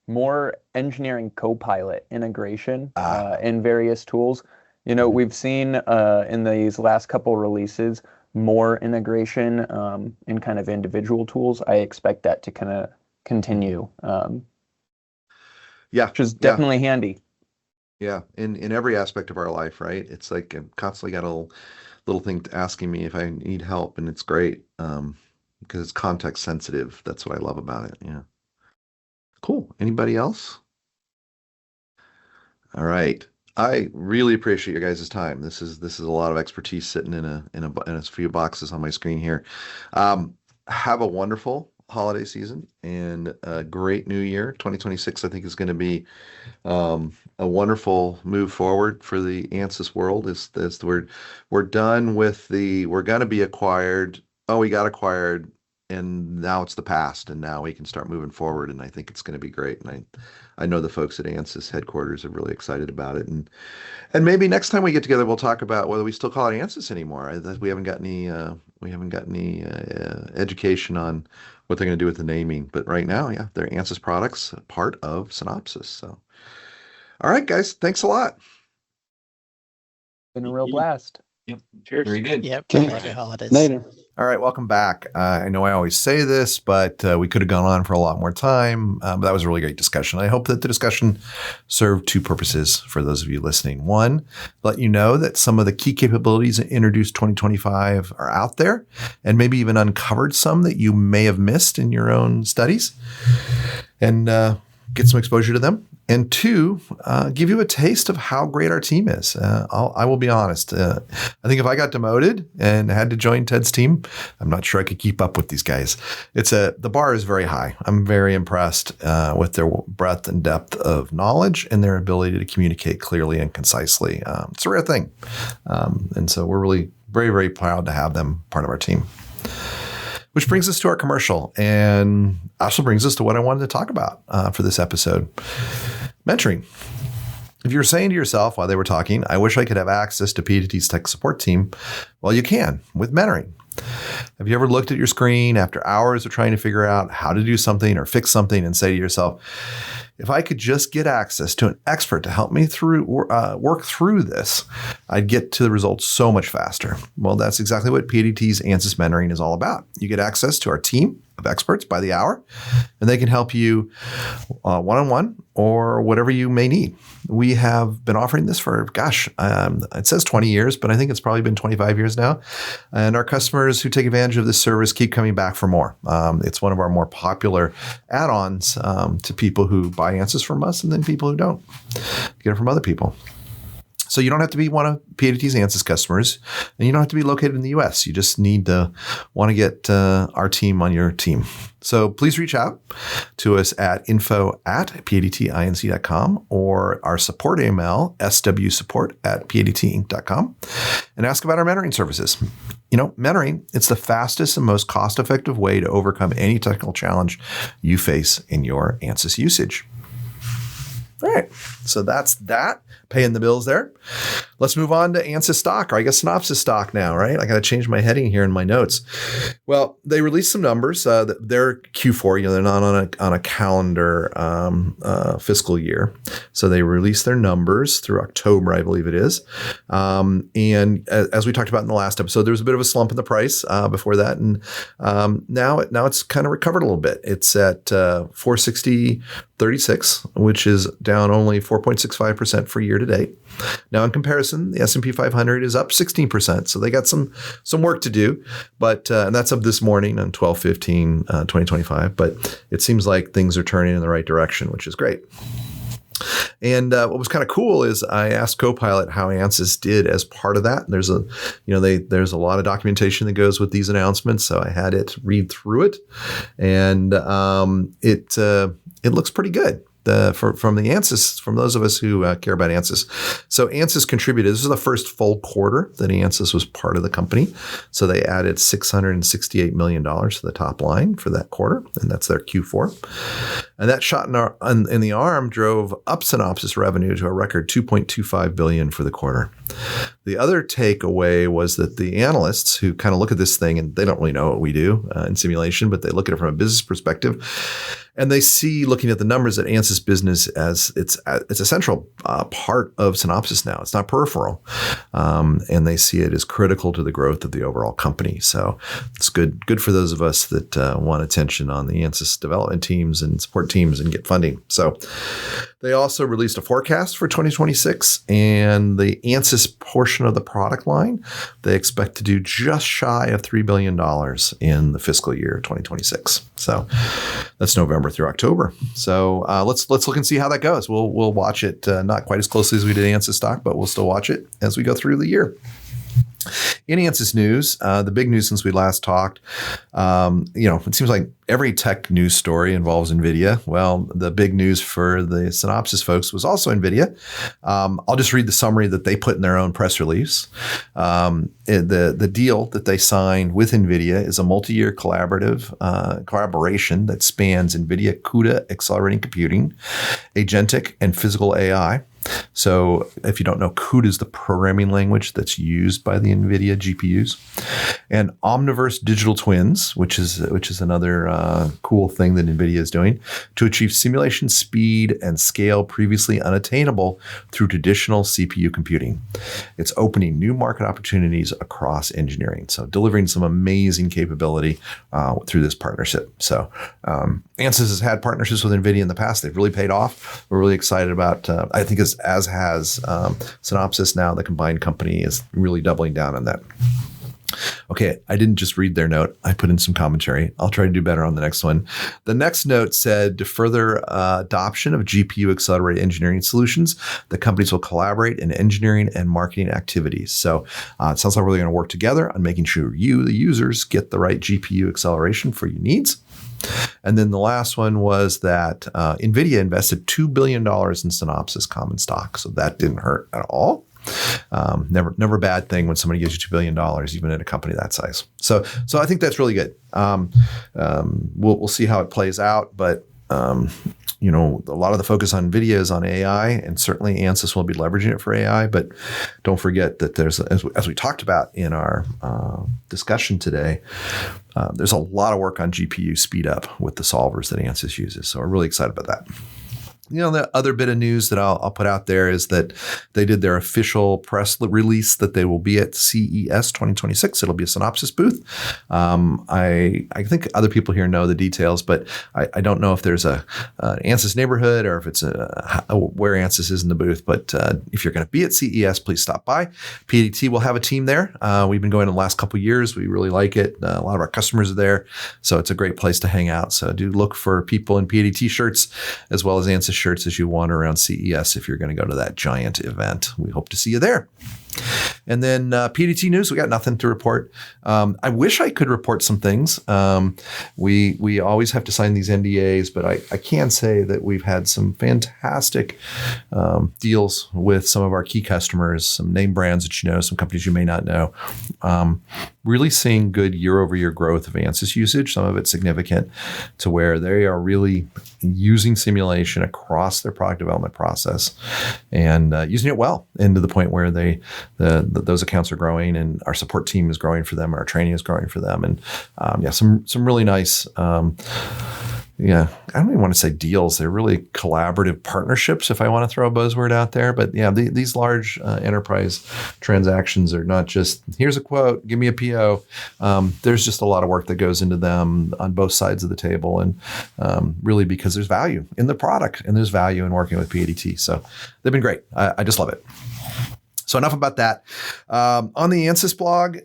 more engineering co-pilot integration in various tools. We've seen in these last couple releases more integration in kind of individual tools. I expect that to kind of continue. Which is definitely handy. Yeah, in every aspect of our life, right? It's like I've constantly got a little thing asking me if I need help, and it's great because it's context sensitive. That's what I love about it. Yeah. Cool. Anybody else? All right. I really appreciate your guys' time. This is a lot of expertise sitting in a few boxes on my screen here. Have a wonderful holiday season and a great new year. 2026, I think, is going to be a wonderful move forward for the Ansys world. We're done with we're going to be acquired. Oh, we got acquired, and now it's the past, and now we can start moving forward. And I think it's going to be great. And I know the folks at Ansys headquarters are really excited about it. And maybe next time we get together, we'll talk about whether we still call it Ansys anymore. We haven't got any education on what they're going to do with the naming. But right now, yeah, they're Ansys products, part of Synopsys. So, all right, guys, thanks a lot. Been a real blast. Yep. Cheers. Very good. Yep. Okay. Happy holidays. Later. All right, welcome back. I know I always say this, but we could have gone on for a lot more time. But that was a really great discussion. I hope that the discussion served two purposes for those of you listening. One, let you know that some of the key capabilities in Introduce 2025 are out there, and maybe even uncovered some that you may have missed in your own studies, and get some exposure to them. And two, give you a taste of how great our team is. I will be honest. I think if I got demoted and had to join Ted's team, I'm not sure I could keep up with these guys. The bar is very high. I'm very impressed with their breadth and depth of knowledge and their ability to communicate clearly and concisely. It's a rare thing. And so we're really very, very proud to have them part of our team. Which brings us to our commercial, and also brings us to what I wanted to talk about for this episode. Mentoring. If you're saying to yourself while they were talking, I wish I could have access to PADT's tech support team, well, you can with mentoring. Have you ever looked at your screen after hours of trying to figure out how to do something or fix something and say to yourself, if I could just get access to an expert to help me work through this, I'd get to the results so much faster. Well, that's exactly what PADT's Ansys mentoring is all about. You get access to our team of experts by the hour, and they can help you one-on-one or whatever you may need. We have been offering this for, it says 20 years, but I think it's probably been 25 years now. And our customers who take advantage of this service keep coming back for more. It's one of our more popular add-ons to people who buy Ansys from us, and then people who don't get it from other people. So you don't have to be one of PADT's Ansys customers, and you don't have to be located in the US. You just need to want to get our team on your team. So please reach out to us at info@padtinc.com or our support email, swsupport@padtinc.com, and ask about our mentoring services. Mentoring, it's the fastest and most cost-effective way to overcome any technical challenge you face in your Ansys usage. All right, so that's that. Paying the bills there. Let's move on to Ansys stock, or I guess Synopsys stock now, right? I got to change my heading here in my notes. Well, they released some numbers. They're Q4, they're not on a calendar fiscal year. So they released their numbers through October, I believe it is. And as we talked about in the last episode, there was a bit of a slump in the price before that. And now it's kind of recovered a little bit. It's at $460.36, which is down only 4.65% for year to date. Now, in comparison, the S&P 500 is up 16%. So they got some work to do, but and that's of this morning on 12/15/2025. But it seems like things are turning in the right direction, which is great. And what was kind of cool is I asked Copilot how Ansys did as part of that. There's a lot of documentation that goes with these announcements, so I had it read through it, and it looks pretty good. From the Ansys, from those of us who care about Ansys. So Ansys contributed. This is the first full quarter that Ansys was part of the company. So they added $668 million to the top line for that quarter, and that's their Q4. And that shot in the arm drove up Synopsys revenue to a record $2.25 billion for the quarter. The other takeaway was that the analysts who kind of look at this thing, and they don't really know what we do in simulation, but they look at it from a business perspective. And they see, looking at the numbers, that Ansys business as it's a central part of Synopsys now. It's not peripheral, and they see it as critical to the growth of the overall company. So it's good for those of us that want attention on the Ansys development teams and support teams and get funding. So they also released a forecast for 2026, and the Ansys portion of the product line, they expect to do just shy of $3 billion in the fiscal year 2026. So that's November through October. So let's look and see how that goes. We'll watch it, not quite as closely as we did Ansys stock, but we'll still watch it as we go through the year. In Ansys news, the big news since we last talked, it seems like every tech news story involves NVIDIA. Well, the big news for the Synopsys folks was also NVIDIA. I'll just read the summary that they put in their own press release. The deal that they signed with NVIDIA is a multi-year collaboration that spans NVIDIA CUDA accelerating computing, agentic, and physical AI. So if you don't know, CUDA is the programming language that's used by the NVIDIA GPUs. And Omniverse Digital Twins, which is another cool thing that NVIDIA is doing to achieve simulation speed and scale previously unattainable through traditional CPU computing. It's opening new market opportunities across engineering. So delivering some amazing capability through this partnership. So Ansys has had partnerships with NVIDIA in the past. They've really paid off. We're really excited about, I think as has Synopsys now, the combined company is really doubling down on that. Okay, I didn't just read their note. I put in some commentary. I'll try to do better on the next one. The next note said, to further adoption of GPU accelerated engineering solutions, the companies will collaborate in engineering and marketing activities. So it sounds like we're really going to work together on making sure you, the users, get the right GPU acceleration for your needs. And then the last one was that NVIDIA invested $2 billion in Synopsys common stock. So that didn't hurt at all. Never a bad thing when somebody gives you $2 billion, even in a company that size. So I think that's really good. We'll see how it plays out, but a lot of the focus on NVIDIA is on AI, and certainly Ansys will be leveraging it for AI. But don't forget that there's, as we talked about in our discussion today, there's a lot of work on GPU speed up with the solvers that Ansys uses. So we're really excited about that. The other bit of news that I'll put out there is that they did their official press release that they will be at CES 2026. It'll be a Synopsys booth. I think other people here know the details, but I don't know if there's an Ansys neighborhood or if it's where Ansys is in the booth. But if you're going to be at CES, please stop by. PADT will have a team there. We've been going in the last couple of years. We really like it. A lot of our customers are there, so it's a great place to hang out. So do look for people in PADT shirts as well as Ansys shirts as you wander around CES if you're going to go to that giant event. We hope to see you there. And then PADT news, we got nothing to report. I wish I could report some things. We always have to sign these NDAs, but I can say that we've had some fantastic deals with some of our key customers, some name brands that you know, some companies you may not know. Really seeing good year-over-year growth of Ansys usage, some of it significant, to where they are really using simulation across their product development process and using it well, and to the point where those accounts are growing, and our support team is growing for them, and our training is growing for them, and some really nice. I don't even want to say deals. They're really collaborative partnerships, if I want to throw a buzzword out there. But these large enterprise transactions are not just, here's a quote, give me a PO. There's just a lot of work that goes into them on both sides of the table. And really because there's value in the product and there's value in working with PADT. So they've been great. I just love it. So enough about that. On the Ansys blog,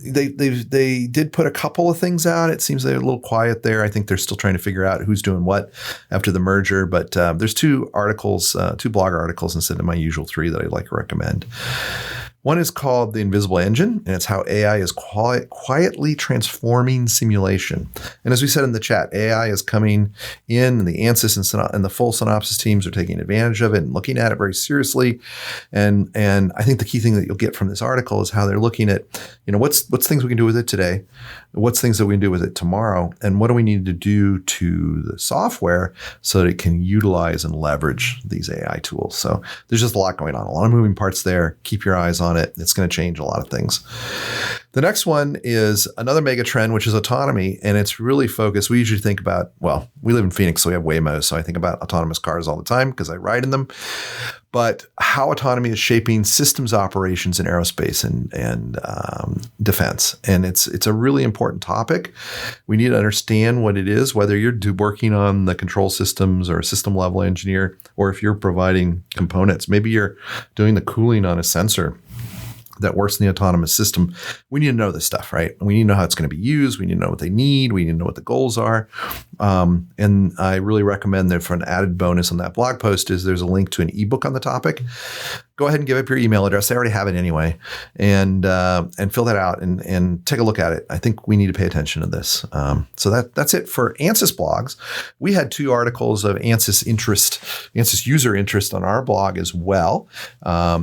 they did put a couple of things out. It seems they're a little quiet there. I think they're still trying to figure out who's doing what after the merger. But there's two blog articles instead of my usual 3 that I'd like to recommend. One is called The Invisible Engine, and it's how AI is quietly transforming simulation. And as we said in the chat, AI is coming in, and the Ansys and the full Synopsys teams are taking advantage of it and looking at it very seriously. And I think the key thing that you'll get from this article is how they're looking at, what's things we can do with it today, what's things that we can do with it tomorrow, and what do we need to do to the software so that it can utilize and leverage these AI tools. So there's just a lot going on, a lot of moving parts there. Keep your eyes on it. It's going to change a lot of things. The next one is another mega trend, which is autonomy. And it's really focused. We usually think about, we live in Phoenix, so we have Waymo. So I think about autonomous cars all the time because I ride in them. But how autonomy is shaping systems operations in aerospace and defense. And it's a really important topic. We need to understand what it is, whether you're working on the control systems or a system level engineer, or if you're providing components. Maybe you're doing the cooling on a sensor that works in the autonomous system. We need to know this stuff, right? We need to know how it's going to be used. We need to know what they need. We need to know what the goals are. And I really recommend that for an added bonus on that blog post is there's a link to an ebook on the topic. Go ahead and give up your email address. They already have it anyway, and fill that out and take a look at it. I think we need to pay attention to this. So that's it for Ansys blogs. We had 2 articles of Ansys user interest on our blog as well.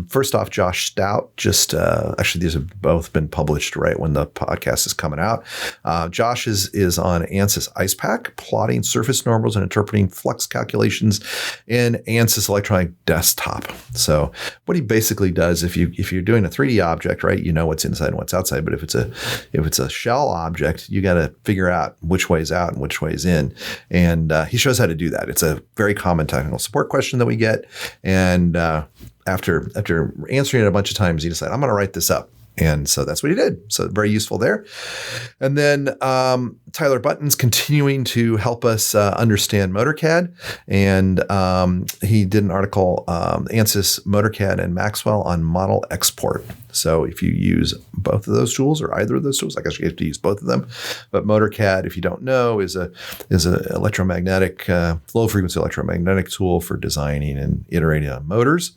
First off, Josh Stout actually these have both been published right when the podcast is coming out. Josh is on Ansys IcePack plotting surface normals and interpreting flux calculations in Ansys Electronic Desktop. So what he basically does, if you're doing a 3D object, right, you know what's inside and what's outside. But if it's a shell object, you got to figure out which way is out and which way is in. And he shows how to do that. It's a very common technical support question that we get. And after answering it a bunch of times, he decided, I'm going to write this up. And so that's what he did. So very useful there. And then Tyler Button's continuing to help us understand MotorCAD. And he did an article, Ansys, MotorCAD, and Maxwell on model export. So if you use both of those tools or either of those tools, I guess you have to use both of them. But MotorCAD, if you don't know, is a electromagnetic, low frequency electromagnetic tool for designing and iterating on motors.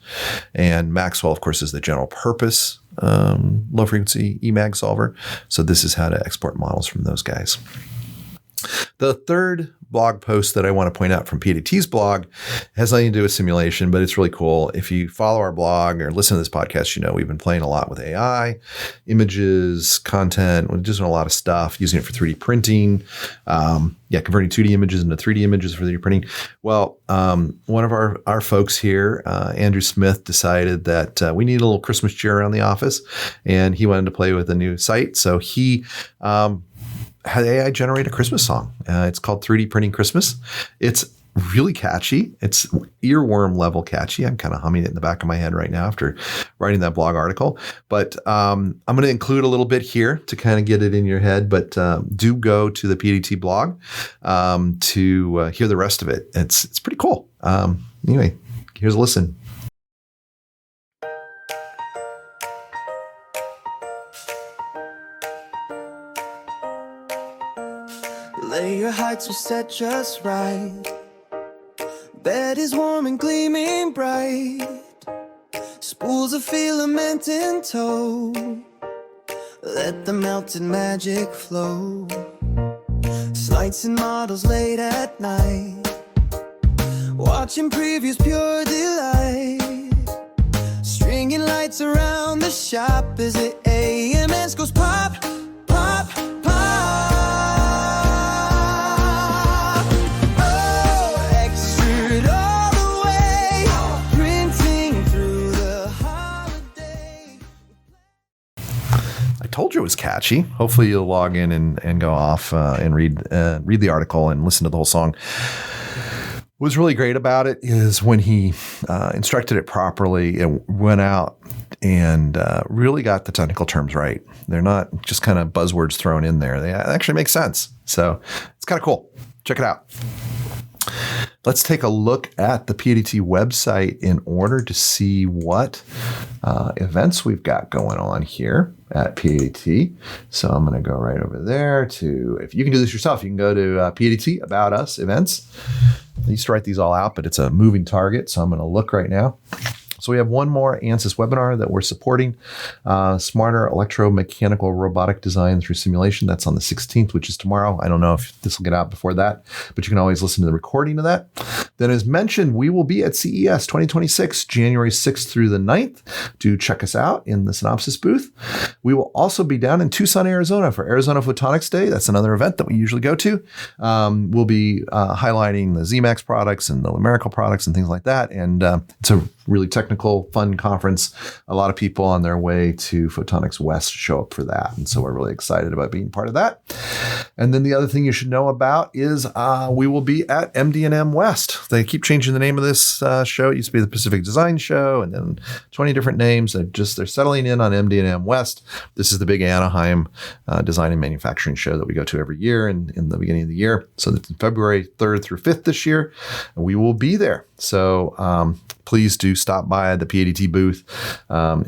And Maxwell, of course, is the general purpose low frequency EMAG solver. So this is how to export models from those guys. The third blog post that I want to point out from PADT's blog has nothing to do with simulation, but it's really cool. If you follow our blog or listen to this podcast, you know we've been playing a lot with AI, images, content. We're just doing a lot of stuff, using it for 3D printing. Converting 2D images into 3D images for 3D printing. Well, one of our folks here, Andrew Smith, decided that we need a little Christmas cheer around the office, and he wanted to play with a new site. So he had AI generate a Christmas song. It's called 3D Printing Christmas. It's really catchy. It's earworm level catchy. I'm kind of humming it in the back of my head right now after writing that blog article. But I'm going to include a little bit here to kind of get it in your head. But do go to the PADT blog to hear the rest of it. It's pretty cool. Anyway, here's a listen. Lay your heights will set just right. Bed is warm and gleaming bright. Spools of filament in tow. Let the melted magic flow. Slides and models late at night. Watching previews, pure delight. Stringing lights around the shop as the AMS goes pop, pop, pop. Told you it was catchy. Hopefully you'll log in and go off and read the article and listen to the whole song. What was really great about it is when he instructed it properly, it went out and really got the technical terms right. They're not just kind of buzzwords thrown in there. They actually make sense. So it's kind of cool. Check it out. Let's take a look at the PADT website in order to see what events we've got going on here at PADT. So I'm going to go right over there to, if you can do this yourself, you can go to PADT, About Us, Events. I used to write these all out, but it's a moving target. So I'm going to look right now. So we have one more Ansys webinar that we're supporting, Smarter Electromechanical Robotic Design through Simulation. That's on the 16th, which is tomorrow. I don't know if this will get out before that, but you can always listen to the recording of that. Then as mentioned, we will be at CES 2026, January 6th through the 9th. Do check us out in the Synopsys booth. We will also be down in Tucson, Arizona for Arizona Photonics Day. That's another event that we usually go to. We'll be highlighting the ZMAX products and the numerical products and things like that. And it's a really technical, fun conference. A lot of people on their way to Photonics West show up for that. And so we're really excited about being part of that. And then the other thing you should know about is we will be at MD&M West. They keep changing the name of this show. It used to be the Pacific Design Show and then 20 different names. They're settling in on MD&M West. This is the big Anaheim design and manufacturing show that we go to every year in the beginning of the year. So it's February 3rd through 5th this year. And we will be there. So please do stop by the PADT booth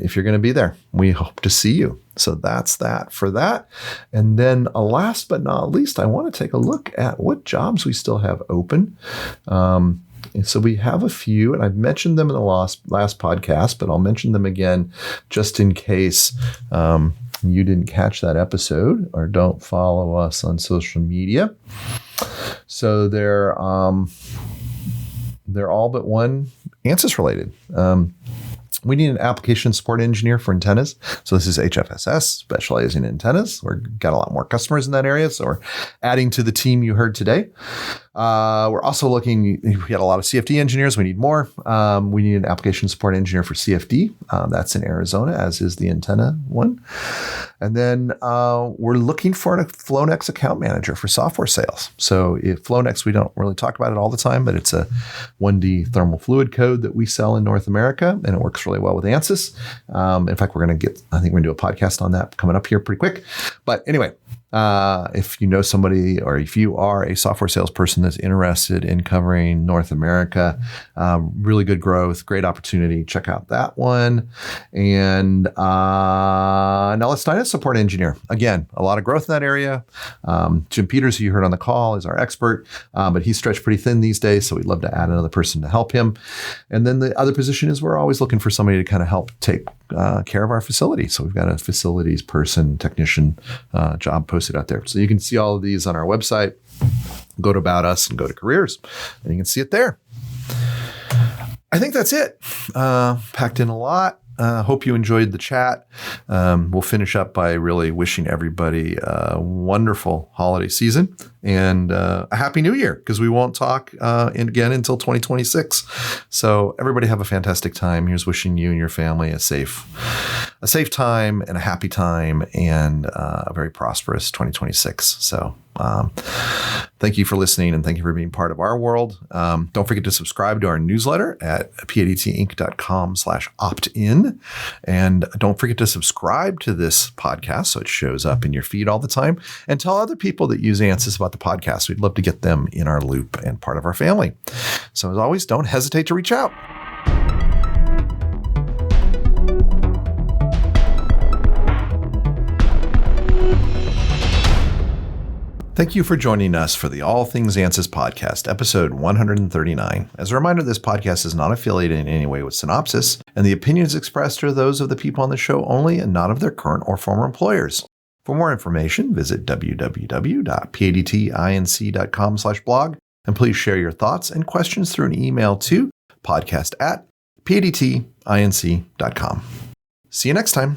if you're going to be there. We hope to see you. So that's that for that. And then last but not least, I want to take a look at what jobs we still have open. And so we have a few, and I've mentioned them in the last podcast, but I'll mention them again just in case you didn't catch that episode or don't follow us on social media. So they're all but one Ansys related. We need an application support engineer for antennas. So this is HFSS, specializing in antennas. We've got a lot more customers in that area, so we're adding to the team you heard today. We're also looking, we got a lot of CFD engineers. We need more. We need an application support engineer for CFD. That's in Arizona, as is the antenna one. And then we're looking for a Flownex account manager for software sales. So Flownex, we don't really talk about it all the time, but it's a 1D thermal fluid code that we sell in North America, and it works really well with Ansys. In fact, I think we're going to do a podcast on that coming up here pretty quick. But anyway, if you know somebody, or if you are a software salesperson that's interested in covering North America, really good growth, great opportunity, check out that one. And now let's dive into support engineer. Again, a lot of growth in that area. Jim Peters, who you heard on the call, is our expert, but he's stretched pretty thin these days, so we'd love to add another person to help him. And then the other position is we're always looking for somebody to kind of help take care of our facility. So we've got a facilities person, technician job posted out there. So you can see all of these on our website. Go to About Us and go to Careers, and you can see it there. I think that's it. Packed in a lot. Hope you enjoyed the chat. We'll finish up by really wishing everybody a wonderful holiday season and a happy new year, because we won't talk again until 2026. So everybody have a fantastic time. Here's wishing you and your family a safe time and a happy time and a very prosperous 2026. So thank you for listening, and thank you for being part of our world. Don't forget to subscribe to our newsletter at padtinc.com/opt-in. And don't forget to subscribe to this podcast so it shows up in your feed all the time, and tell other people that use Ansys about the podcast. We'd love to get them in our loop and part of our family. So as always, don't hesitate to reach out. Thank you for joining us for the All Things Ansys podcast, episode 139. As a reminder, this podcast is not affiliated in any way with Synopsys, and the opinions expressed are those of the people on the show only and not of their current or former employers. For more information, visit www.padtinc.com/blog, and please share your thoughts and questions through an email to podcast@padtinc.com. See you next time.